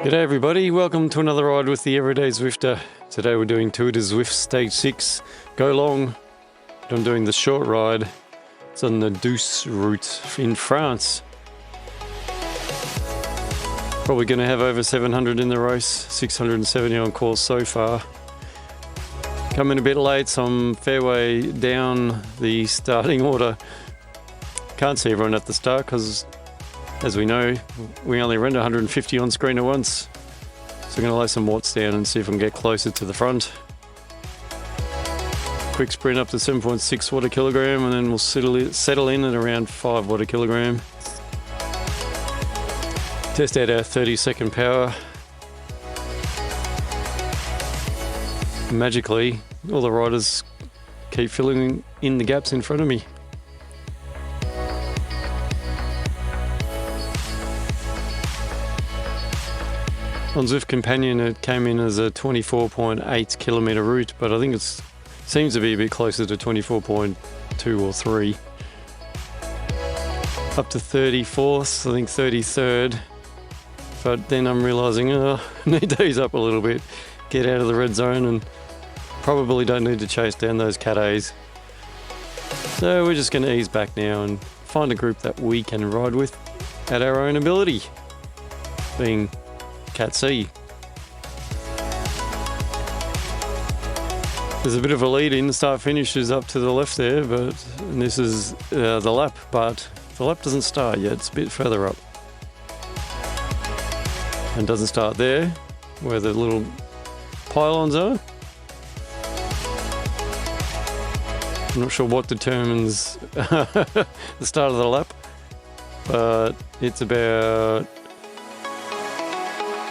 G'day everybody, welcome to another ride with the Everyday Zwifter. Today we're doing Tour de Zwift Stage 6, Go Long. I'm doing the short ride. It's on the Douce Route in France. Probably going to have over 700 in the race, 670 on course so far. Coming a bit late, so I'm fairway down the starting order. Can't see everyone at the start because, as we know, we only render 150 on screen at once. So I'm going to lay some watts down and see if I can get closer to the front. Quick sprint up to 7.6 watt a kilogram, and then we'll settle in at around 5 watt a kilogram. Test out our 30-second power. Magically, all the riders keep filling in the gaps in front of me. On Zwift Companion it came in as a 24.8 kilometre route, but I think it seems to be a bit closer to 24.2 or 3. Up to 34th, I think 33rd, but then I'm realising I need to ease up a little bit, get out of the red zone, and probably don't need to chase down those Cat A's. So we're just going to ease back now and find a group that we can ride with at our own ability, being Cat C. There's a bit of a lead in, start finish is up to the left there, but this is the lap, but the lap doesn't start yet, it's a bit further up. And doesn't start there, where the little pylons are. I'm not sure what determines the start of the lap, but it's about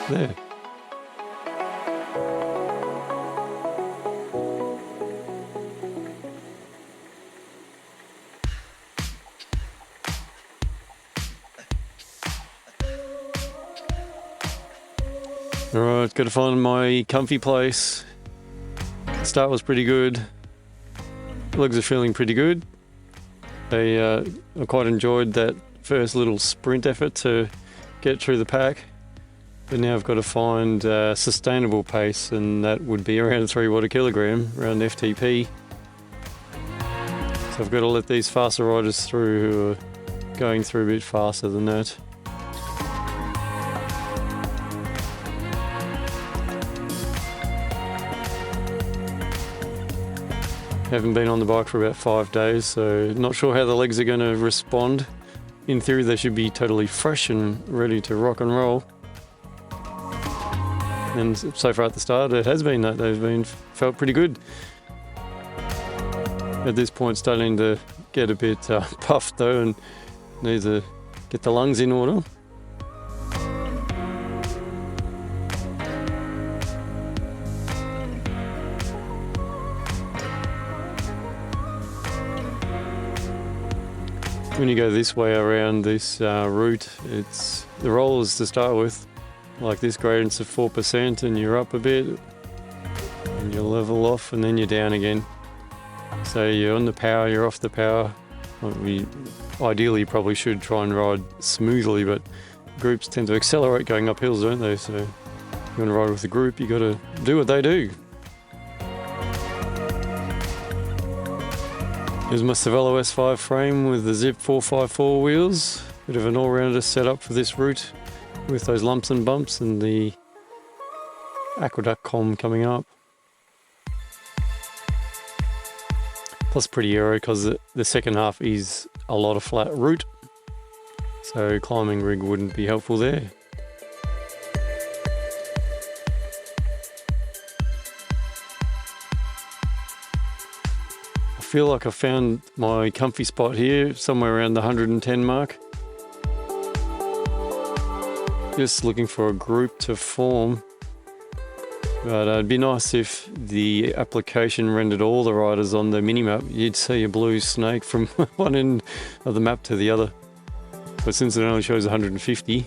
there. Alright, got to find my comfy place. The start was pretty good. Legs are feeling pretty good. I quite enjoyed that first little sprint effort to get through the pack. But now I've got to find a sustainable pace, and that would be around 3 watt a kilogram, around FTP. So I've got to let these faster riders through who are going through a bit faster than that. Haven't been on the bike for about 5 days, so not sure how the legs are going to respond. In theory they should be totally fresh and ready to rock and roll. And so far at the start it has been that they've felt pretty good. At this point starting to get a bit puffed though, and need to get the lungs in order. When you go this way around this route, it's the rollers to start with. Like this gradient's of 4%, and you're up a bit, and you level off, and then you're down again. So you're on the power, you're off the power. We ideally probably should try and ride smoothly, but groups tend to accelerate going up hills, don't they? So if you want to ride with a group, you got to do what they do. Here's my Cervelo S5 frame with the Zip 454 wheels. Bit of an all-rounder setup for this route, with those lumps and bumps, and the Aquaduct KOM coming up. Plus pretty aero because the second half is a lot of flat route, so climbing rig wouldn't be helpful there. I feel like I found my comfy spot here, somewhere around the 110 mark. Just looking for a group to form, but it'd be nice if the application rendered all the riders on the minimap. You'd see a blue snake from one end of the map to the other, but since it only shows 150,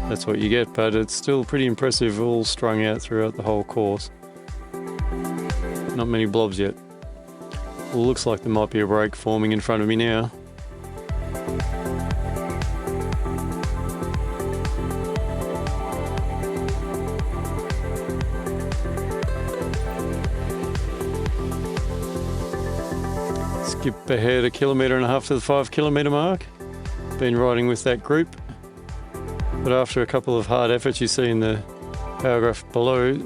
that's what you get. But it's still pretty impressive, all strung out throughout the whole course. Not many blobs yet. Well, looks like there might be a break forming in front of me now. skip ahead 1.5 kilometres to the 5 kilometre mark. Been riding with that group, but after a couple of hard efforts, you see in the paragraph below, the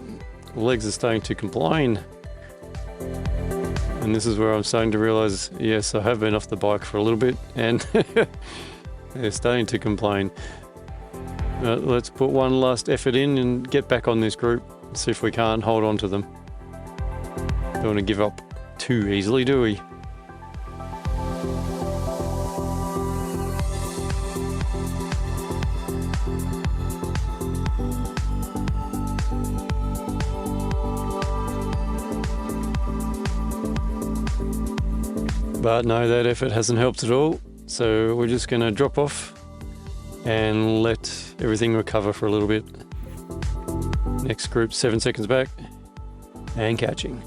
legs are starting to complain. And this is where I'm starting to realise, yes, I have been off the bike for a little bit and they're starting to complain. Let's put one last effort in and get back on this group, see if we can't hold on to them. Don't want to give up too easily, do we? But no, that effort hasn't helped at all. So we're just going to drop off and let everything recover for a little bit. Next group, 7 seconds back and catching.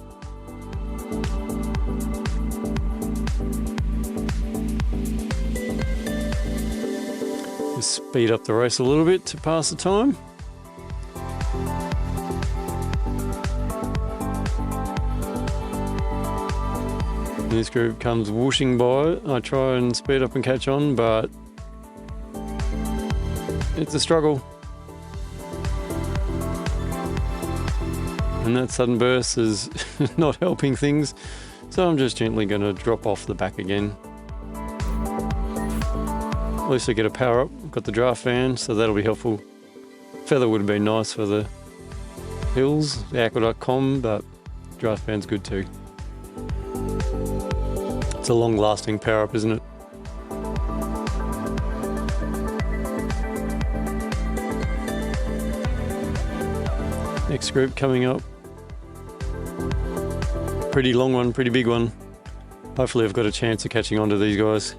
Just speed up the race a little bit to pass the time. This group comes whooshing by. I try and speed up and catch on, but it's a struggle. And that sudden burst is not helping things, so I'm just gently going to drop off the back again. At least I get a power up. I've got the draft fan, so that'll be helpful. Feather would have been nice for the hills, the Aquaduct KOM, but draft fan's good too. It's a long-lasting power-up, isn't it? Next group coming up. Pretty long one, pretty big one. Hopefully I've got a chance of catching on to these guys.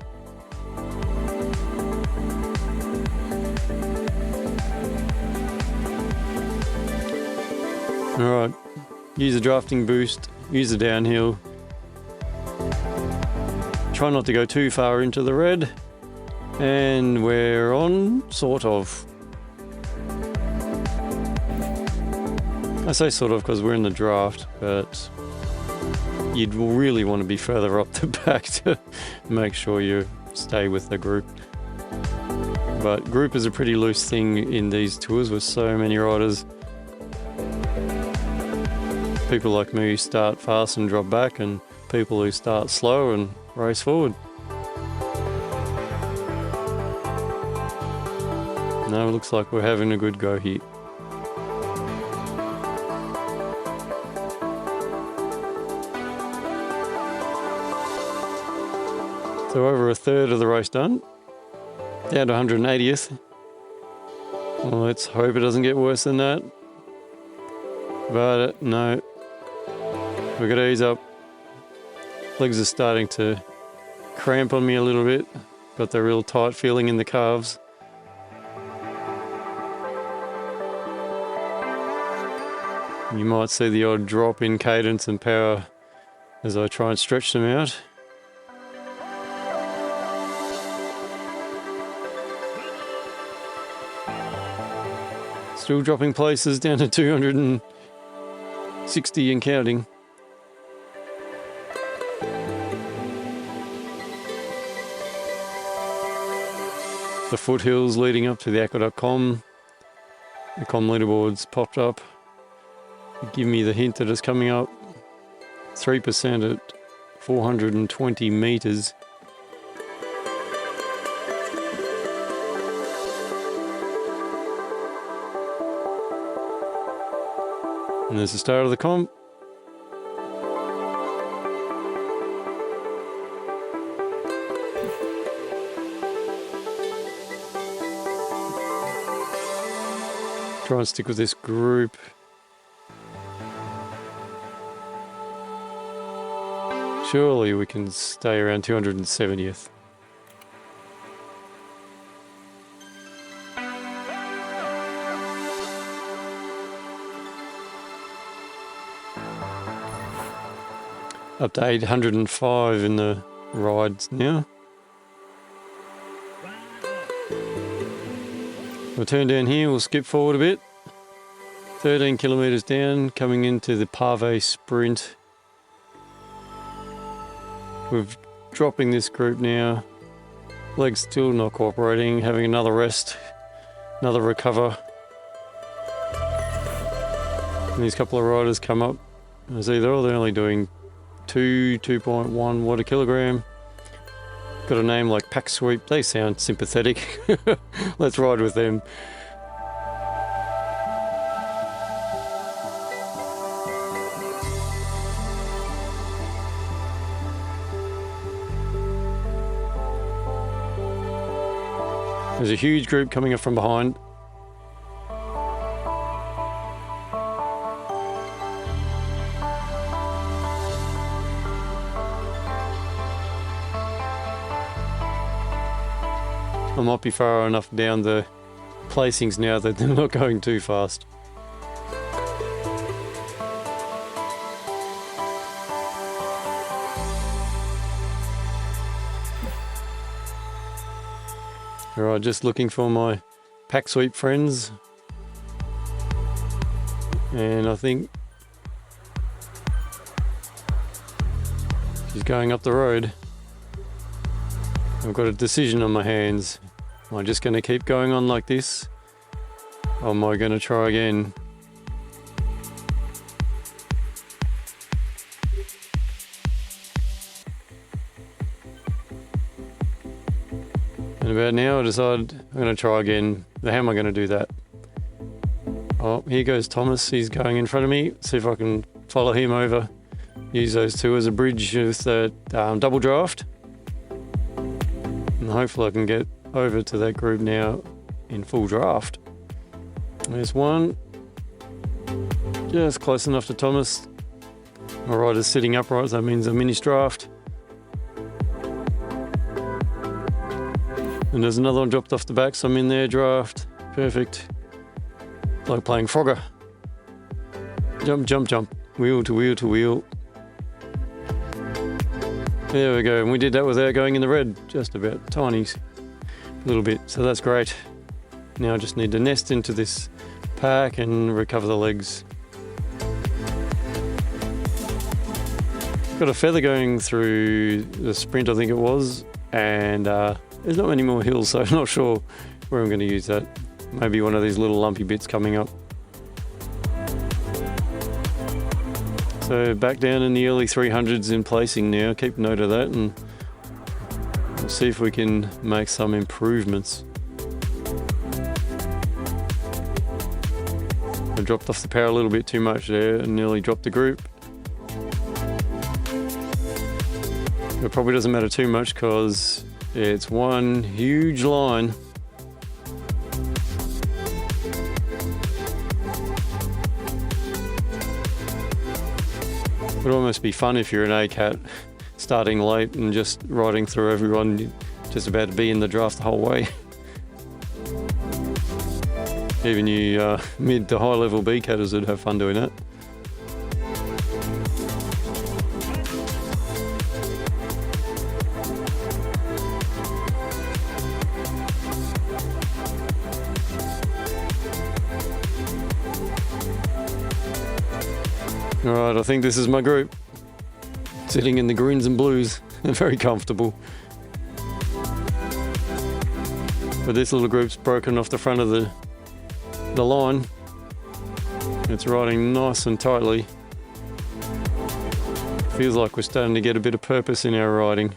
Alright, use a drafting boost, use the downhill. Try not to go too far into the red, and we're on, sort of. I say sort of because we're in the draft, but you'd really want to be further up the back to make sure you stay with the group. But group is a pretty loose thing in these tours with so many riders. People like me start fast and drop back, and people who start slow and race forward. No, it looks like we're having a good go here. So over a third of the race done, down to 180th. Well, let's hope it doesn't get worse than that. But no, we've got to ease up. Legs are starting to cramp on me a little bit. Got the real tight feeling in the calves. You might see the odd drop in cadence and power as I try and stretch them out. Still dropping places down to 260 and counting. The foothills leading up to the Aquaduct KOM. The KOM leaderboards popped up. Give me the hint that it's coming up. 3% at 420 metres. And there's the start of the KOM. Try and stick with this group. Surely we can stay around 270th. Up to 805 in the rides now. We'll turn down here, we'll skip forward a bit. 13 kilometres down, coming into the Pave Sprint. We've dropping this group now. Legs still not cooperating, having another rest, another recover. And these couple of riders come up. I see they're only doing 2.1 watt a kilogram. Got a name like Pack Sweep, they sound sympathetic. Let's ride with them. There's a huge group coming up from behind. I might be far enough down the placings now that they're not going too fast. Alright, just looking for my pack sweep friends. And I think she's going up the road. I've got a decision on my hands. Am I just going to keep going on like this? Or am I going to try again? And about now I decide I'm going to try again. How am I going to do that? Oh, here goes Thomas. He's going in front of me. See if I can follow him over. Use those two as a bridge with the double draft. And hopefully I can get over to that group now in full draft. There's one. Just close enough to Thomas. My rider's sitting upright, so that means a mini draft. And there's another one dropped off the back, so I'm in there draft. Perfect. Like playing Frogger. Jump, jump, jump. Wheel to wheel to wheel. There we go, and we did that without going in the red, just about tiny little bit, so that's great. Now I just need to nest into this pack and recover the legs. Got a feather going through the sprint, I think it was, and there's not many more hills, so I'm not sure where I'm going to use that. Maybe one of these little lumpy bits coming up. So back down in the early 300s in placing now, keep note of that, and we'll see if we can make some improvements. I dropped off the power a little bit too much there and nearly dropped the group. It probably doesn't matter too much because it's one huge line. It would almost be fun if you're an A-cat starting late and just riding through everyone, just about to be in the draft the whole way. Even you mid to high level B-catters would have fun doing that. Alright, I think this is my group. Sitting in the greens and blues. They're very comfortable. But this little group's broken off the front of the line. It's riding nice and tightly. Feels like we're starting to get a bit of purpose in our riding.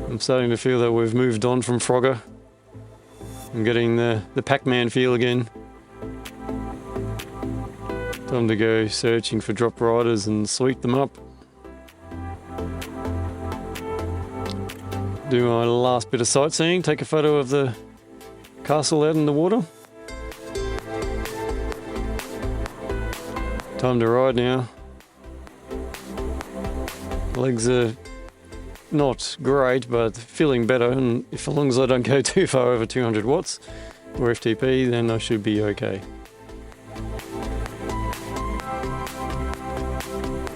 I'm starting to feel that we've moved on from Frogger. I'm getting the Pac-Man feel again. Time to go searching for drop riders and sweep them up. Do my last bit of sightseeing, take a photo of the castle out in the water. Time to ride now. Legs are not great, but feeling better, and as long as I don't go too far over 200 watts or FTP, then I should be okay.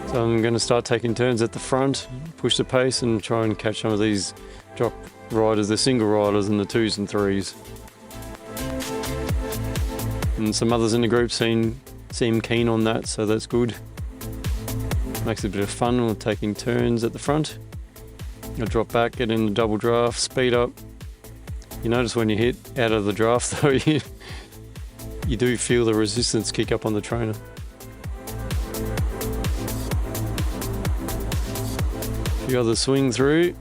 So I'm going to start taking turns at the front, push the pace and try and catch some of these drop riders, the single riders and the 2s and 3s. and some others in the group seem keen on that, so that's good. Makes it a bit of fun with taking turns at the front. You'll drop back, get in the double draft, speed up. You notice when you hit out of the draft though, you do feel the resistance kick up on the trainer. A few other swing through.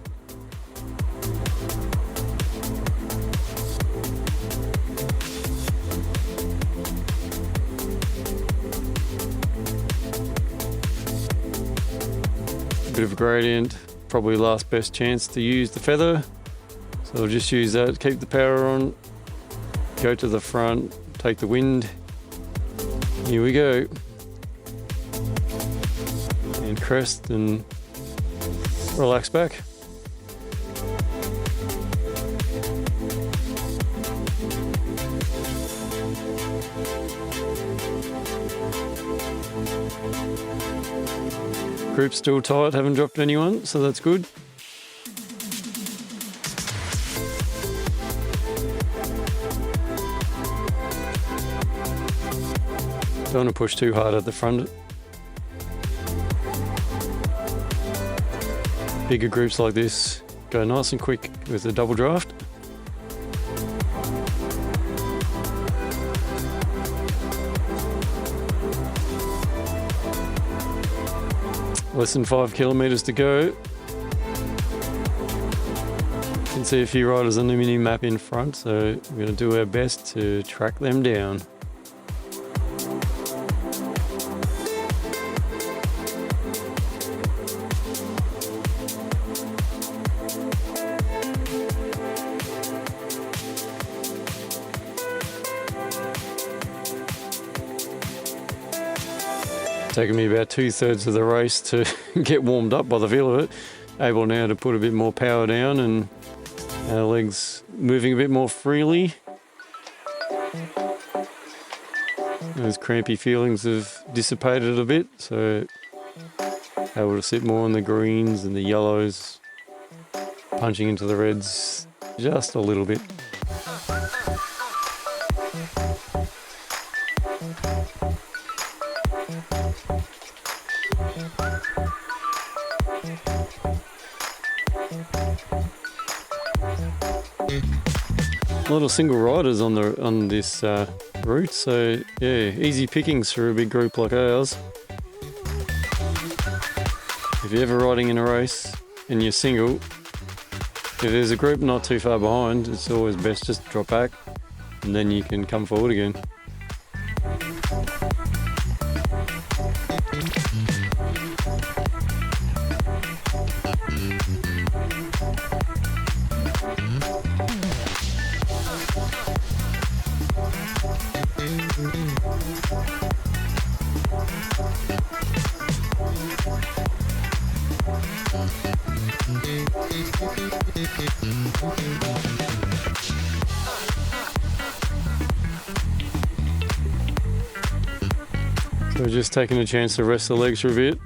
Bit of a gradient, probably last best chance to use the feather. So we'll just use that, keep the power on, go to the front, take the wind. Here we go. And crest and relax back. Group's still tight, haven't dropped anyone, so that's good. Don't want to push too hard at the front. Bigger groups like this go nice and quick with the double draft. Less than 5 kilometers to go. You can see a few riders on the mini map in front, so we're going to do our best to track them down. Taken me about 2/3 of the race to get warmed up by the feel of it. Able now to put a bit more power down and our legs moving a bit more freely. Those crampy feelings have dissipated a bit, so able to sit more on the greens and the yellows, punching into the reds just a little bit. A lot of single riders on this route, so yeah, easy pickings for a big group like ours. If you're ever riding in a race and you're single, if there's a group not too far behind, it's always best just to drop back and then you can come forward again. So just taking a chance to rest the legs for a bit.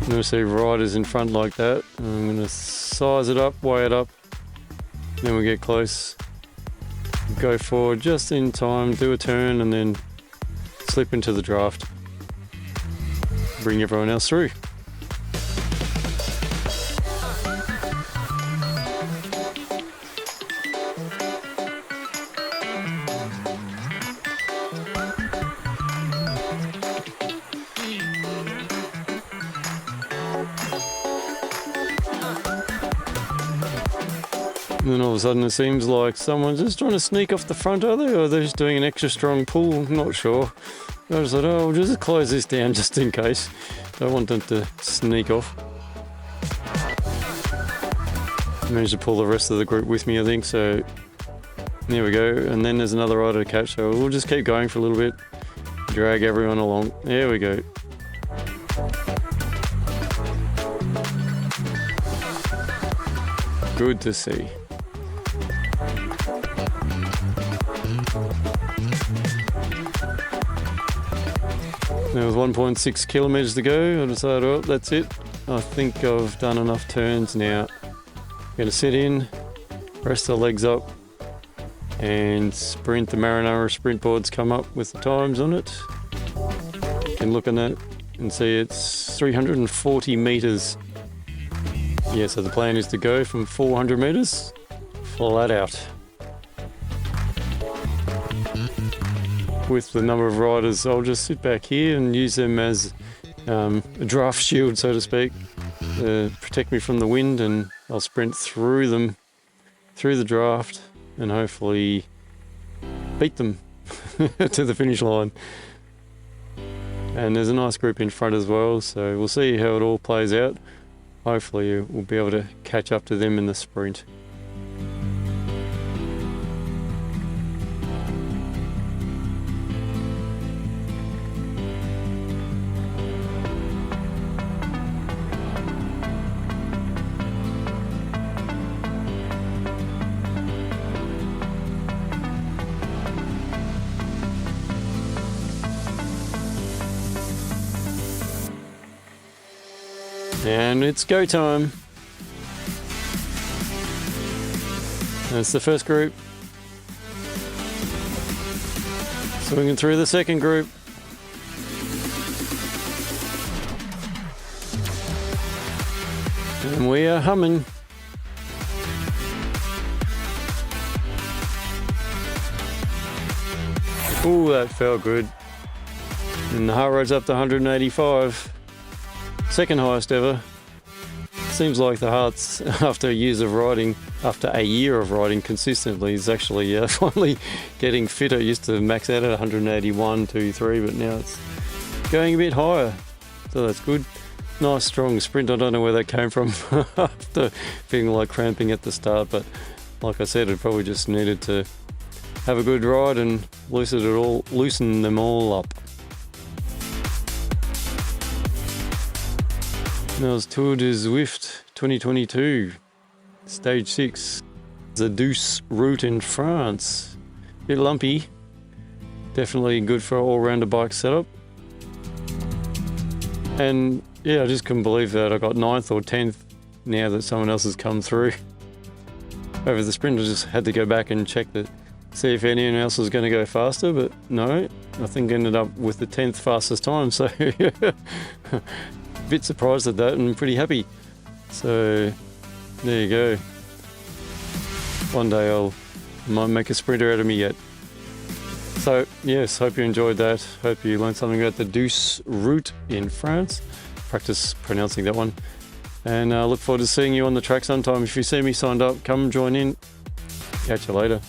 I'm going to see riders in front like that. I'm going to size it up, weigh it up, then we get close. Go forward just in time, do a turn and then slip into the draft. Bring everyone else through. And then all of a sudden it seems like someone's just trying to sneak off the front, are they? Or they're just doing an extra strong pull, I'm not sure. I was like, oh, we'll just close this down just in case. Don't want them to sneak off. Managed to pull the rest of the group with me, I think, so there we go. And then there's another rider to catch, so we'll just keep going for a little bit. Drag everyone along. There we go. Good to see. There was 1.6 kilometers to go. I decided, oh, that's it. I think I've done enough turns now. I'm going to sit in, Press the legs up and sprint. The Marinara sprint boards come up with the times on it. You can look at that and see it's 340 meters. Yeah, so the plan is to go from 400 meters flat out. With the number of riders, I'll just sit back here and use them as a draft shield, so to speak, protect me from the wind, and I'll sprint through them, through the draft, and hopefully beat them to the finish line. And there's a nice group in front as well, so we'll see how it all plays out. Hopefully we'll be able to catch up to them in the sprint. And it's go time. That's the first group. Swinging through the second group. And we are humming. Ooh, that felt good. And the heart rate's up to 185. Second highest ever. Seems like the heart's, after a year of riding consistently, is actually finally getting fitter. It used to max out at 181, 2, 3, but now it's going a bit higher. So that's good. Nice strong sprint. I don't know where that came from after feeling like cramping at the start, but like I said, it probably just needed to have a good ride and loosen them all up. That was Tour de Zwift 2022, stage 6. The Douce Route in France. Bit lumpy. Definitely good for an all-rounder bike setup. And yeah, I just couldn't believe that I got 9th or 10th now that someone else has come through. Over the sprint, I just had to go back and check that, see if anyone else was going to go faster, but no, I think I ended up with the 10th fastest time, so bit surprised at that and pretty happy. So there you go. One day I might make a sprinter out of me yet. So yes, hope you enjoyed that. Hope you learned something about the Douce Route in France. Practice pronouncing that one. And I look forward to seeing you on the track sometime. If you see me signed up, come join in. Catch you later.